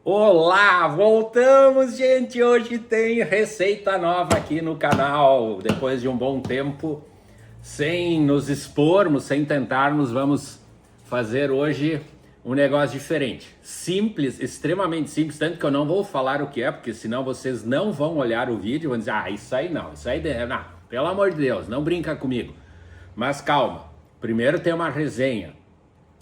Olá, voltamos, gente! Hoje tem receita nova aqui no canal. Depois de um bom tempo, sem nos expormos, sem tentarmos, vamos fazer hoje um negócio diferente. Simples, extremamente simples, tanto que eu não vou falar o que é, porque senão vocês não vão olhar o vídeo e vão dizer, isso aí não, não, pelo amor de Deus, não brinca comigo. Mas calma, primeiro tem uma resenha.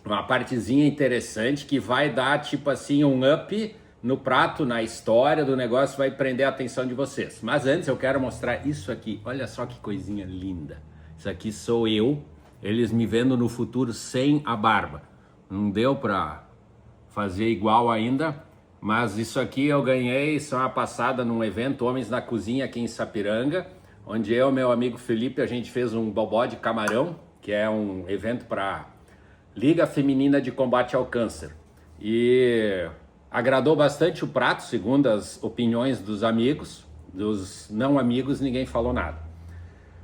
Uma partezinha interessante que vai dar tipo assim um up no prato, na história do negócio, vai prender a atenção de vocês. Mas antes eu quero mostrar isso aqui, olha só que coisinha linda. Isso aqui sou eu, eles me vendo no futuro sem a barba. Não deu pra fazer igual ainda, mas isso aqui eu ganhei semana passada num evento Homens na Cozinha aqui em Sapiranga, onde eu e meu amigo Felipe, a gente fez um bobó de camarão, que é um evento para Liga Feminina de Combate ao Câncer, e agradou bastante o prato, segundo as opiniões dos amigos. Dos não amigos ninguém falou nada,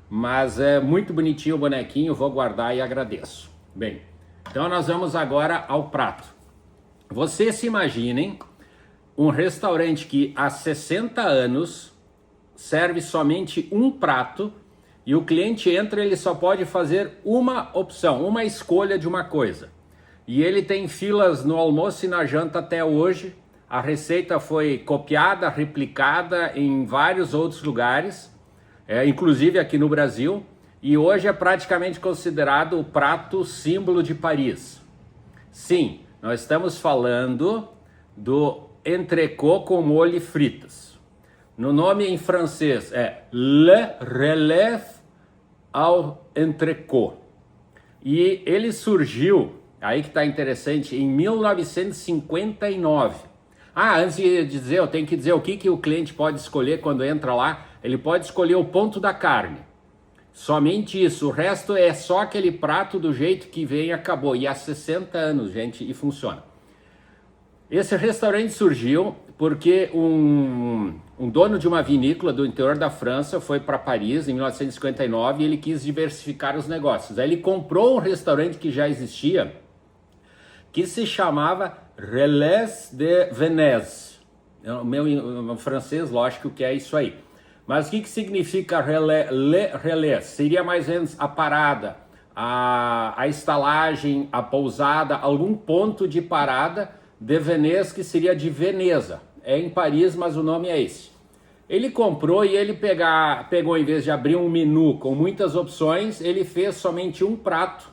mas é muito bonitinho o bonequinho, vou guardar e agradeço. Bem, então nós vamos agora ao prato. Vocês se imaginem um restaurante que há 60 anos serve somente um prato, e o cliente entra, ele só pode fazer uma opção, uma escolha de uma coisa. E ele tem filas no almoço e na janta até hoje. A receita foi copiada, replicada em vários outros lugares, inclusive aqui no Brasil. E hoje é praticamente considerado o prato símbolo de Paris. Sim, nós estamos falando do entrecôte com molho fritas. No nome em francês é Le Relève ao entrecôte. E ele surgiu, aí que está interessante, em 1959. Antes de dizer, eu tenho que dizer o que o cliente pode escolher quando entra lá. Ele pode escolher o ponto da carne. Somente isso, o resto é só aquele prato do jeito que vem e acabou. E há 60 anos, gente, e funciona. Esse restaurante surgiu porque um dono de uma vinícola do interior da França foi para Paris em 1959 e ele quis diversificar os negócios. Aí ele comprou um restaurante que já existia, que se chamava Relais de Venise. O meu francês, lógico que é isso aí. Mas o que significa relais? Seria mais ou menos a parada, a estalagem, a pousada, algum ponto de parada de Veneza, que seria de Veneza. É em Paris, mas o nome é esse. Ele comprou e ele pegou, em vez de abrir um menu com muitas opções, ele fez somente um prato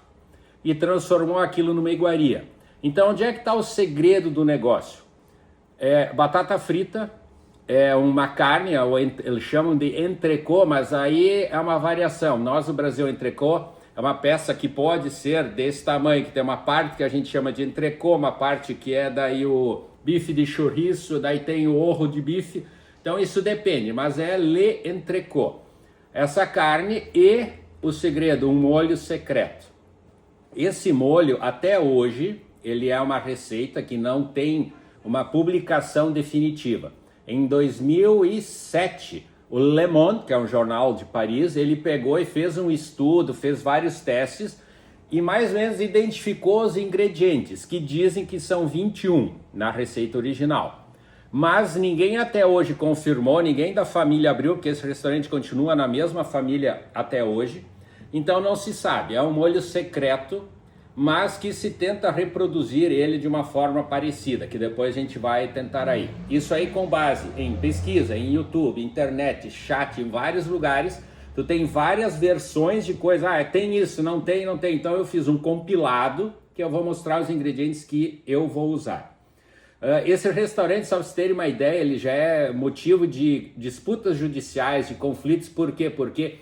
e transformou aquilo numa iguaria. Então, onde é que está o segredo do negócio? Batata frita, uma carne, eles chamam de entrecôte, mas aí é uma variação. Nós, no Brasil, entrecôte é uma peça que pode ser desse tamanho, que tem uma parte que a gente chama de entrecôte, uma parte que é daí o bife de chouriço, daí tem o orro de bife. Então isso depende, mas é le entrecôte. Essa carne e o segredo, um molho secreto. Esse molho, até hoje, ele é uma receita que não tem uma publicação definitiva. Em 2007, o Le Monde, que é um jornal de Paris, ele pegou e fez um estudo, fez vários testes e mais ou menos identificou os ingredientes, que dizem que são 21 na receita original. Mas ninguém até hoje confirmou, ninguém da família abriu, porque esse restaurante continua na mesma família até hoje. Então não se sabe, é um molho secreto, mas que se tenta reproduzir ele de uma forma parecida, que depois a gente vai tentar aí. Isso aí com base em pesquisa, em YouTube, internet, chat, em vários lugares, tu tem várias versões de coisa, tem isso, não tem, não tem. Então eu fiz um compilado que eu vou mostrar os ingredientes que eu vou usar. Esse restaurante, só para vocês terem uma ideia, ele já é motivo de disputas judiciais, de conflitos. Por quê? Porque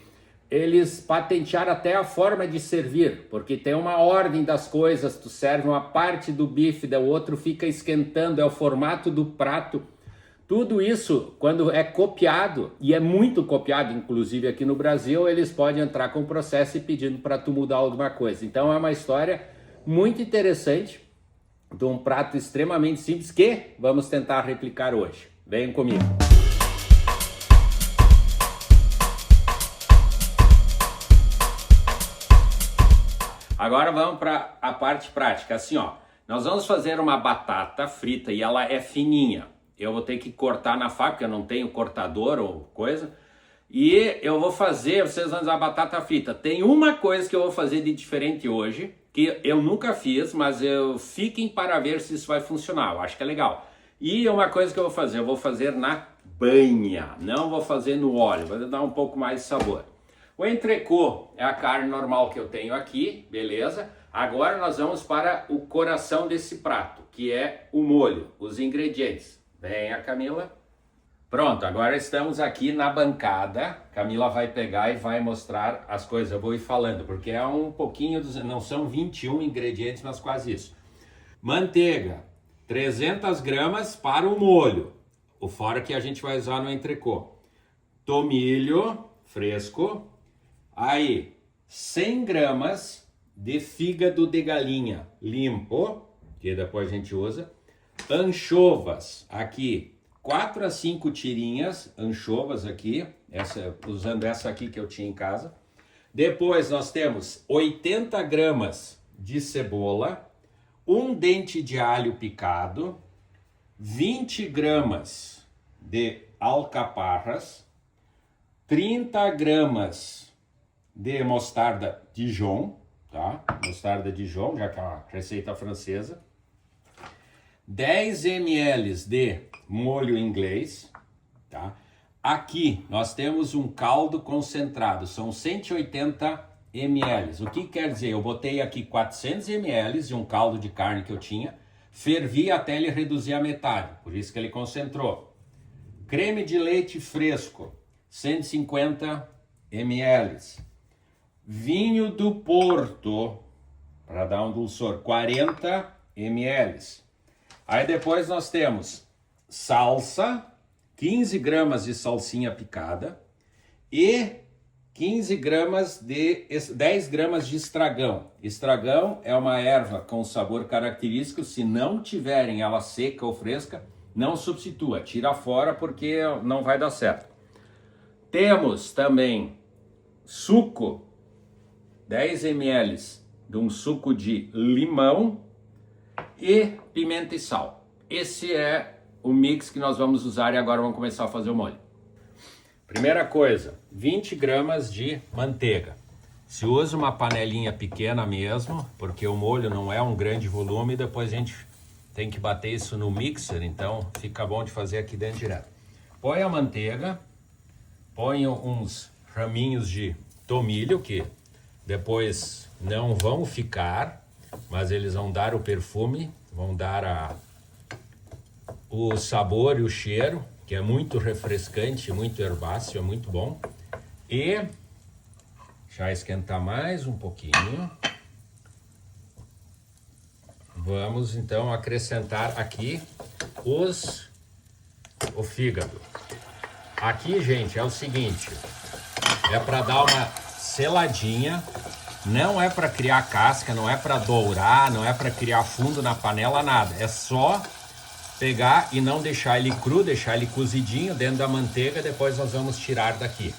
eles patentearam até a forma de servir, porque tem uma ordem das coisas, tu serve uma parte do bife, o outro fica esquentando, é o formato do prato. Tudo isso, quando é copiado, e é muito copiado, inclusive aqui no Brasil, eles podem entrar com processo e pedindo para tu mudar alguma coisa. Então é uma história muito interessante, de um prato extremamente simples, que vamos tentar replicar hoje. Venham comigo. Agora vamos para a parte prática. Assim, ó, Nós vamos fazer uma batata frita e ela é fininha. Eu vou ter que cortar na faca, porque eu não tenho cortador ou coisa. E eu vou fazer, vocês vão usar batata frita. Tem uma coisa que eu vou fazer de diferente hoje, que eu nunca fiz, mas fiquem para ver se isso vai funcionar. Eu acho que é legal. E uma coisa que eu vou fazer na banha. Não vou fazer no óleo, vai dar um pouco mais de sabor. O entrecô é a carne normal que eu tenho aqui, beleza? Agora nós vamos para o coração desse prato, que é o molho, os ingredientes. Venha, Camila. Pronto, agora estamos aqui na bancada. Camila vai pegar e vai mostrar as coisas. Eu vou ir falando, porque é um pouquinho, não são 21 ingredientes, mas quase isso. Manteiga, 300 gramas para o molho, o fora que a gente vai usar no entrecô. Tomilho fresco. Aí, 100 gramas de fígado de galinha limpo, que depois a gente usa. Anchovas, aqui, 4 a 5 tirinhas, anchovas aqui, usando essa aqui que eu tinha em casa. Depois nós temos 80 gramas de cebola, um dente de alho picado, 20 gramas de alcaparras, 30 gramas de mostarda Dijon, tá? Mostarda Dijon, já que é uma receita francesa. 10 ml de molho inglês, tá? Aqui nós temos um caldo concentrado, são 180 ml. O que quer dizer? Eu botei aqui 400 ml de um caldo de carne que eu tinha, fervi até ele reduzir a metade, por isso que ele concentrou. Creme de leite fresco, 150 ml. Vinho do Porto, para dar um dulçor, 40 ml. Aí depois nós temos salsa, 15 gramas de salsinha picada e 15 gramas de 10 gramas de estragão. Estragão é uma erva com sabor característico. Se não tiverem ela seca ou fresca, não substitua, tira fora porque não vai dar certo. Temos também suco, 10 ml de um suco de limão e pimenta e sal. Esse é o mix que nós vamos usar e agora vamos começar a fazer o molho. Primeira coisa, 20 gramas de manteiga. Se usa uma panelinha pequena mesmo, porque o molho não é um grande volume, depois a gente tem que bater isso no mixer, então fica bom de fazer aqui dentro direto. Põe a manteiga, põe uns raminhos de tomilho, que depois não vão ficar, mas eles vão dar o perfume, vão dar o sabor e o cheiro, que é muito refrescante, muito herbáceo, é muito bom. E já esquentar mais um pouquinho. Vamos então acrescentar aqui o fígado. Aqui, gente, é o seguinte, é para dar uma seladinha, não é para criar casca, não é para dourar, não é para criar fundo na panela, nada. É só pegar e não deixar ele cru, deixar ele cozidinho dentro da manteiga, depois nós vamos tirar daqui.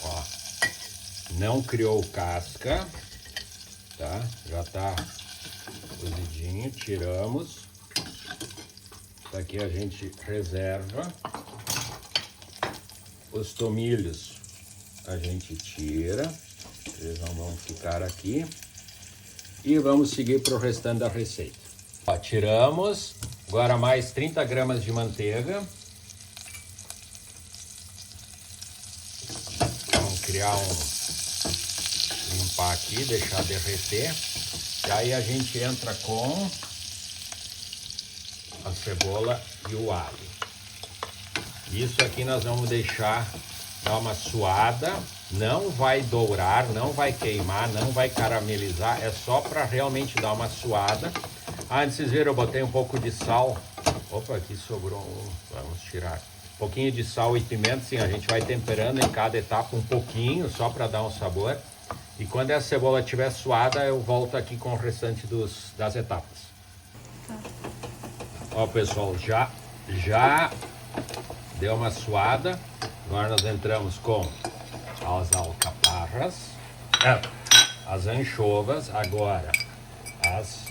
Ó, não criou casca, tá? Já tá cozidinho, tiramos. Daqui a gente reserva. Os tomilhos a gente tira, eles não vão ficar aqui. E vamos seguir para o restante da receita. Ó, tiramos, agora mais 30 gramas de manteiga. Vamos criar limpar aqui, deixar derreter. E aí a gente entra com a cebola e o alho. Isso aqui nós vamos deixar dar uma suada, não vai dourar, não vai queimar, não vai caramelizar, é só para realmente dar uma suada. Antes vocês viram, eu botei um pouco de sal. Opa, aqui sobrou vamos tirar. Um pouquinho de sal e pimenta, sim, a gente vai temperando em cada etapa um pouquinho, só para dar um sabor. E quando a cebola estiver suada, eu volto aqui com o restante das etapas. Tá. Ó, pessoal, já deu uma suada. Agora nós entramos com as alcaparras, as anchovas, agora as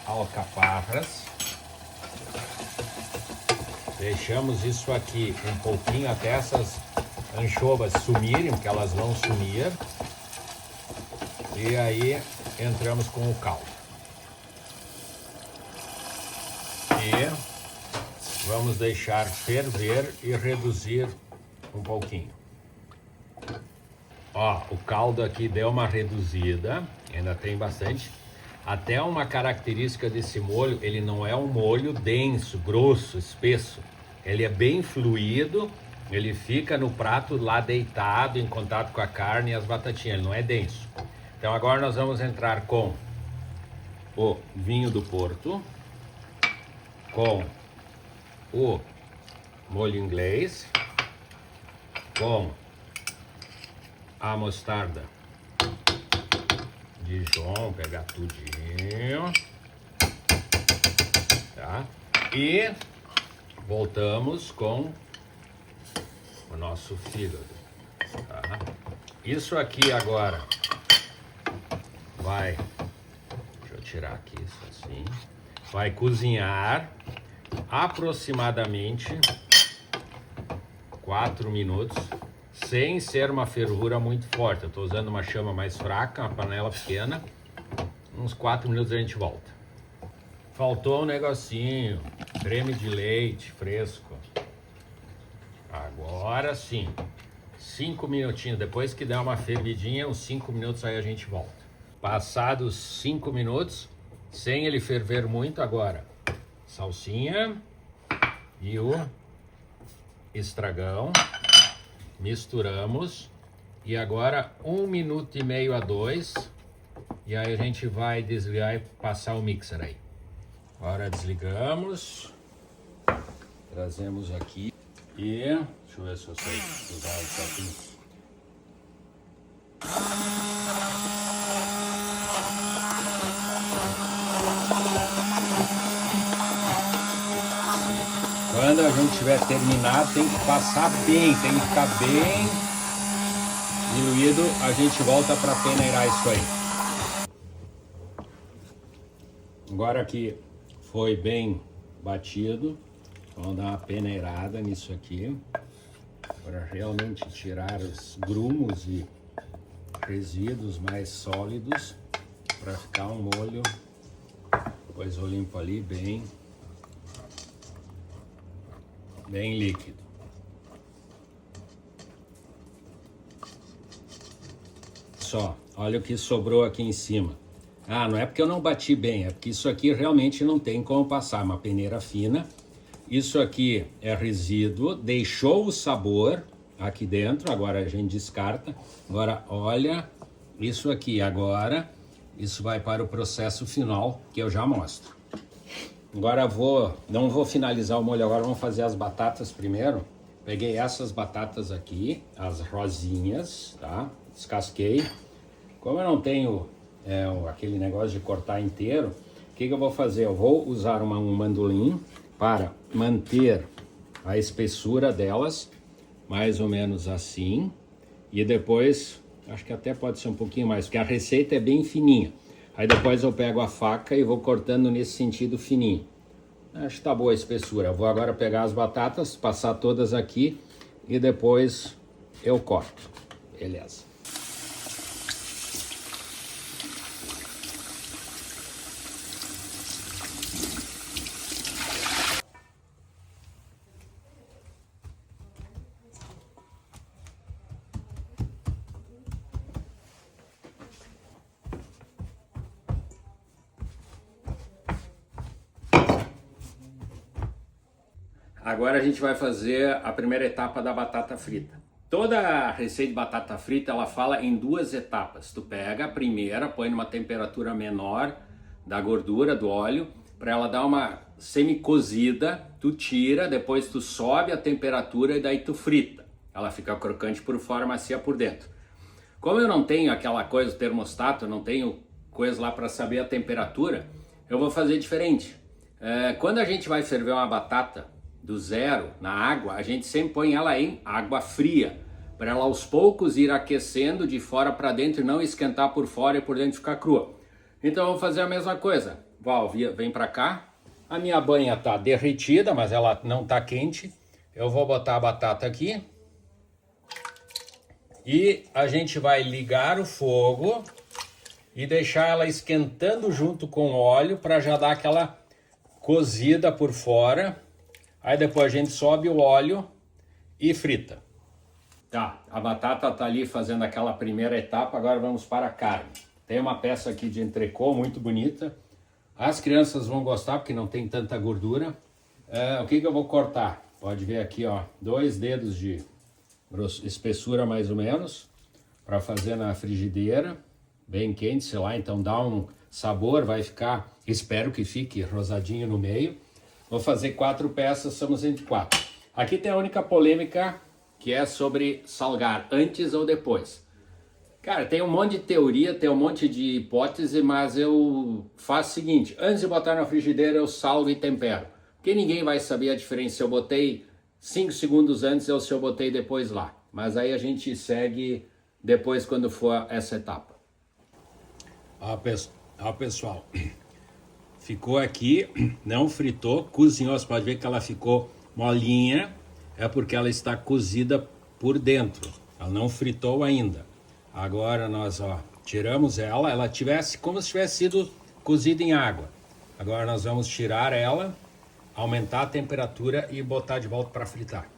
alcaparras. Deixamos isso aqui um pouquinho até essas anchovas sumirem, porque elas vão sumir. E aí entramos com o caldo. E vamos deixar ferver e reduzir um pouquinho. Ó, o caldo aqui deu uma reduzida, ainda tem bastante. Até uma característica desse molho, ele não é um molho denso, grosso, espesso. Ele é bem fluido, ele fica no prato lá deitado, em contato com a carne e as batatinhas, ele não é denso. Então agora nós vamos entrar com o vinho do Porto, com o molho inglês, com a mostarda Dijon, pegar tudinho, tá? E voltamos com o nosso fígado, tá? Isso aqui agora vai, deixa eu tirar aqui isso assim, vai cozinhar aproximadamente 4 minutos, sem ser uma fervura muito forte. Eu estou usando uma chama mais fraca, uma panela pequena. Uns 4 minutos a gente volta. Faltou um negocinho, creme de leite fresco. Agora sim, 5 minutinhos, depois que der uma fervidinha, uns 5 minutos aí a gente volta. Passados 5 minutos, sem ele ferver muito, agora salsinha e o estragão, misturamos e agora 1 minuto e meio a 2, e aí a gente vai desligar e passar o mixer aí. Agora desligamos, trazemos aqui e deixa eu ver se eu sei usar isso aqui. Quando a gente tiver terminado, tem que passar bem, tem que ficar bem diluído. A gente volta para peneirar isso aí. Agora que foi bem batido, vamos dar uma peneirada nisso aqui para realmente tirar os grumos e resíduos mais sólidos, para ficar um molho. Depois eu limpo ali bem líquido. Só, olha o que sobrou aqui em cima. Ah, não é porque eu não bati bem, é porque isso aqui realmente não tem como passar, uma peneira fina. Isso aqui é resíduo, deixou o sabor aqui dentro, agora a gente descarta. Agora olha isso aqui, agora isso vai para o processo final que eu já mostro. Agora não vou finalizar o molho agora, vamos fazer as batatas primeiro. Peguei essas batatas aqui, as rosinhas, tá? Descasquei. Como eu não tenho aquele negócio de cortar inteiro, o que eu vou fazer? Eu vou usar um mandolim para manter a espessura delas, mais ou menos assim. E depois, acho que até pode ser um pouquinho mais, porque a receita é bem fininha. Aí depois eu pego a faca e vou cortando nesse sentido fininho. Acho que tá boa a espessura. Eu vou agora pegar as batatas, passar todas aqui e depois eu corto. Beleza. Agora a gente vai fazer a primeira etapa da batata frita. Toda a receita de batata frita, ela fala em 2 etapas. Tu pega a primeira, põe numa temperatura menor da gordura, do óleo, para ela dar uma semi-cozida, tu tira, depois tu sobe a temperatura e daí tu frita. Ela fica crocante por fora, macia por dentro. Como eu não tenho aquela coisa, termostato, eu não tenho coisa lá para saber a temperatura, eu vou fazer diferente. Quando a gente vai ferver uma batata do zero na água, a gente sempre põe ela em água fria, para ela aos poucos ir aquecendo de fora para dentro e não esquentar por fora e por dentro ficar crua. Então eu vou fazer a mesma coisa. Val, vem para cá. A minha banha tá derretida, mas ela não tá quente. Eu vou botar a batata aqui. E a gente vai ligar o fogo e deixar ela esquentando junto com o óleo para já dar aquela cozida por fora. Aí depois a gente sobe o óleo e frita. Tá, a batata tá ali fazendo aquela primeira etapa, agora vamos para a carne. Tem uma peça aqui de entrecô muito bonita. As crianças vão gostar porque não tem tanta gordura. O que eu vou cortar? Pode ver aqui, ó, 2 dedos de espessura mais ou menos, para fazer na frigideira, bem quente, sei lá, então dá um sabor, vai ficar, espero que fique rosadinho no meio. Vou fazer 4 peças, somos entre 4. Aqui tem a única polêmica, que é sobre salgar antes ou depois. Cara, tem um monte de teoria, tem um monte de hipótese, mas eu faço o seguinte, antes de botar na frigideira eu salgo e tempero. Porque ninguém vai saber a diferença se eu botei 5 segundos antes ou se eu botei depois lá. Mas aí a gente segue depois quando for essa etapa. Pessoal, ficou aqui, não fritou, cozinhou, você pode ver que ela ficou molinha, é porque ela está cozida por dentro, ela não fritou ainda. Agora nós, ó, tiramos ela tivesse como se tivesse sido cozida em água. Agora nós vamos tirar ela, aumentar a temperatura e botar de volta para fritar.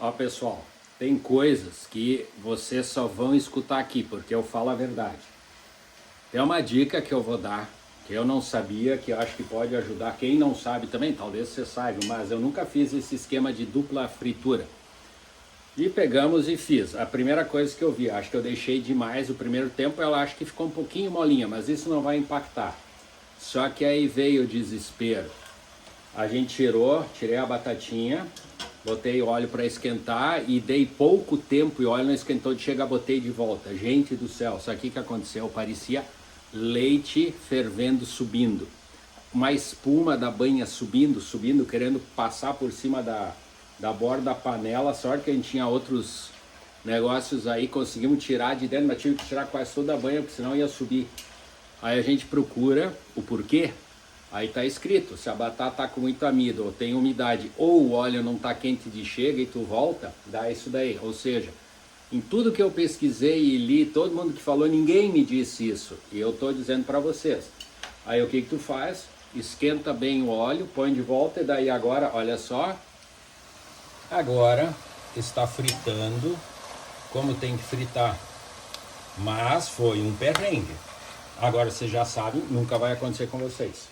Ó, pessoal, tem coisas que vocês só vão escutar aqui, porque eu falo a verdade. Tem uma dica que eu vou dar, que eu não sabia, que eu acho que pode ajudar quem não sabe também, talvez você saiba, mas eu nunca fiz esse esquema de dupla fritura. E pegamos e fiz. A primeira coisa que eu vi, acho que eu deixei demais o primeiro tempo, ela acho que ficou um pouquinho molinha, mas isso não vai impactar. Só que aí veio o desespero. A gente tirei a batatinha, botei óleo para esquentar e dei pouco tempo e o óleo não esquentou, de chegar, botei de volta. Gente do céu, isso aqui que aconteceu, parecia leite fervendo, subindo. Uma espuma da banha subindo, querendo passar por cima da borda da panela. Sorte que a gente tinha outros negócios aí, conseguimos tirar de dentro, mas tive que tirar quase toda a banha, porque senão ia subir. Aí a gente procura o porquê. Aí tá escrito, se a batata tá com muito amido ou tem umidade ou o óleo não tá quente de chega e tu volta, dá isso daí. Ou seja, em tudo que eu pesquisei e li, todo mundo que falou, ninguém me disse isso. E eu tô dizendo para vocês. Aí o que tu faz? Esquenta bem o óleo, põe de volta e daí agora, olha só. Agora está fritando como tem que fritar. Mas foi um perrengue. Agora vocês já sabem, nunca vai acontecer com vocês.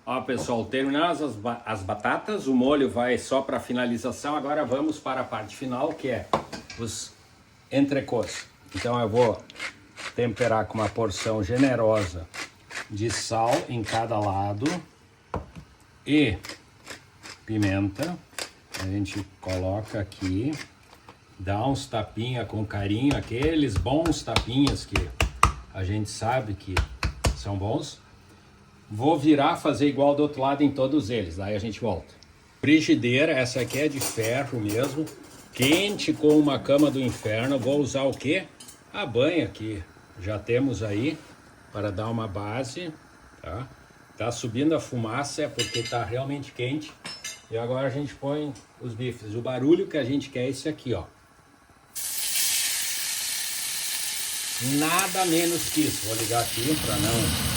Ó, pessoal, terminadas as batatas, o molho vai só para finalização. Agora vamos para a parte final, que é os entrecôs. Então eu vou temperar com uma porção generosa de sal em cada lado e pimenta. A gente coloca aqui, dá uns tapinha com carinho, aqueles bons tapinhas que a gente sabe que são bons. Vou virar, fazer igual do outro lado em todos eles, aí a gente volta. Frigideira, essa aqui é de ferro mesmo, quente com uma cama do inferno. Vou usar o quê? A banha que já temos aí para dar uma base, tá? Tá subindo a fumaça, é porque tá realmente quente. E agora a gente põe os bifes. O barulho que a gente quer é esse aqui, ó. Nada menos que isso. Vou ligar aqui para não...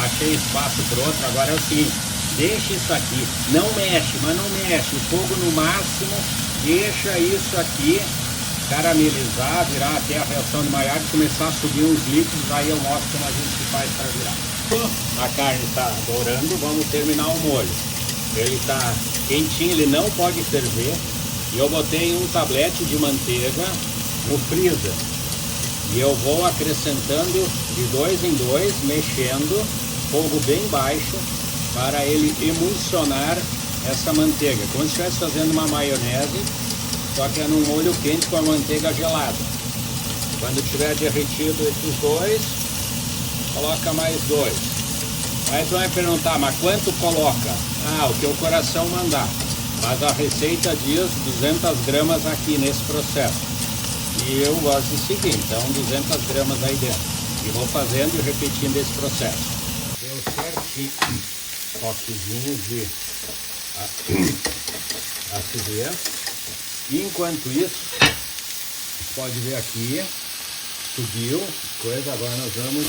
achei espaço para outro. Agora é o seguinte, deixa isso aqui, não mexe, mas não mexe, o fogo no máximo, deixa isso aqui caramelizar, virar até a reação de Maillard, começar a subir uns líquidos, aí eu mostro como a gente faz para virar. A carne está dourando, vamos terminar o molho. Ele está quentinho, ele não pode ferver. E eu botei um tablete de manteiga no freezer. E eu vou acrescentando de 2 em 2, mexendo, fogo bem baixo, para ele emulsionar essa manteiga. Como se estivesse fazendo uma maionese, só que é num molho quente com a manteiga gelada. Quando tiver derretido esses dois, coloca mais 2. Aí tu vai perguntar, mas quanto coloca? Ah, o que o coração mandar. Mas a receita diz 200 gramas aqui nesse processo. E eu gosto de seguir, então 200 gramas aí dentro. E vou fazendo e repetindo esse processo. Deu certinho. Toquezinho de acidez. E enquanto isso, você pode ver aqui, subiu, coisa, agora nós vamos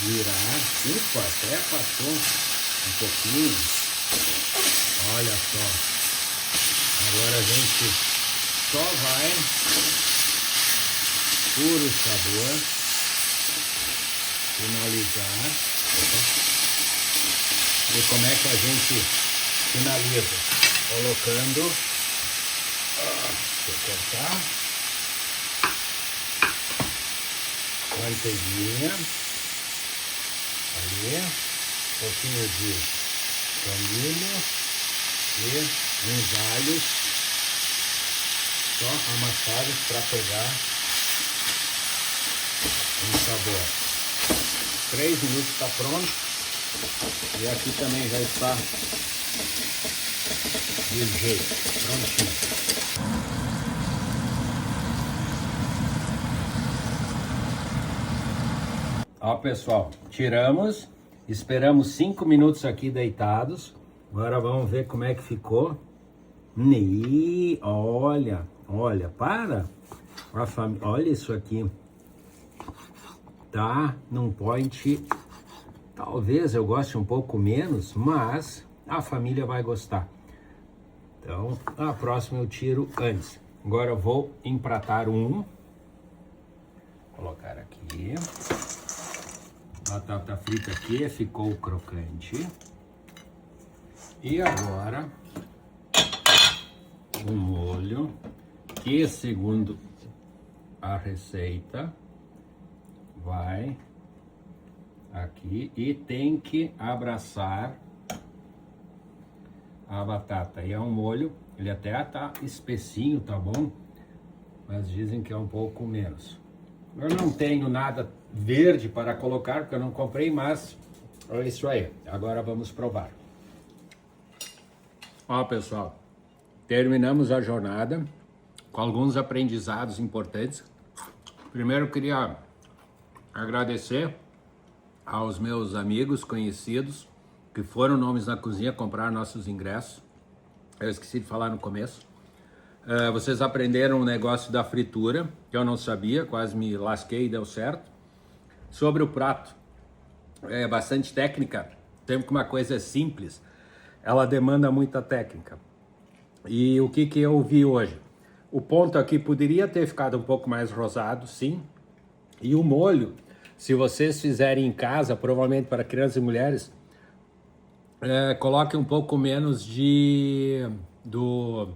virar. Ufa, até passou um pouquinho. Olha só. Agora a gente só vai puro sabor finalizar. E como é que a gente finaliza? Colocando, deixa eu cortar, manteiguinha, ali, um pouquinho de tomilho e uns alhos só amassados para pegar um sabor. 3 minutos está pronto. E aqui também já está de jeito, prontinho. Ó pessoal, tiramos, esperamos 5 minutos aqui deitados. Agora vamos ver como é que ficou. Olha, para a família, olha isso aqui. Tá num point, talvez eu goste um pouco menos, mas a família vai gostar. Então, a próxima eu tiro antes. Agora eu vou empratar um. Colocar aqui. Batata frita aqui, ficou crocante. E agora, o molho, que segundo a receita, vai aqui e tem que abraçar a batata. E é um molho, ele até tá espessinho, tá bom? Mas dizem que é um pouco menos. Eu não tenho nada verde para colocar, porque eu não comprei, mas é isso aí. Agora vamos provar. Ó pessoal, terminamos a jornada com alguns aprendizados importantes. Primeiro eu queria agradecer aos meus amigos conhecidos que foram Nomes na Cozinha comprar nossos ingressos. Eu esqueci de falar no começo. Vocês aprenderam o negócio da fritura, que eu não sabia, quase me lasquei e deu certo. Sobre o prato, é bastante técnica. Sempre que uma coisa é simples, ela demanda muita técnica. E o que eu vi hoje? O ponto aqui poderia ter ficado um pouco mais rosado, sim. E o molho, se vocês fizerem em casa, provavelmente para crianças e mulheres, coloque um pouco menos do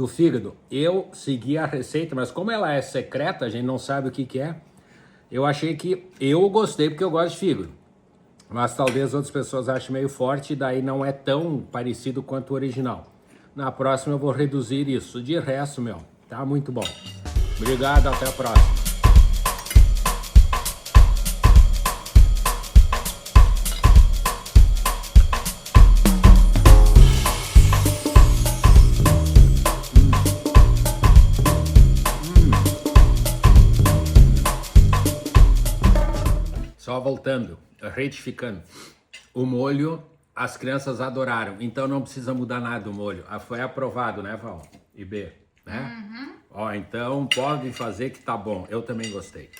fígado. Eu segui a receita, mas como ela é secreta, a gente não sabe o que é. Eu achei que eu gostei porque eu gosto de fígado. Mas talvez outras pessoas achem meio forte e daí não é tão parecido quanto o original. Na próxima eu vou reduzir isso. De resto, tá muito bom. Obrigado, até a próxima. Só voltando, retificando, o molho as crianças adoraram, então não precisa mudar nada do molho. Foi aprovado, né, Val? E B, né? Ó, então podem fazer que tá bom, eu também gostei.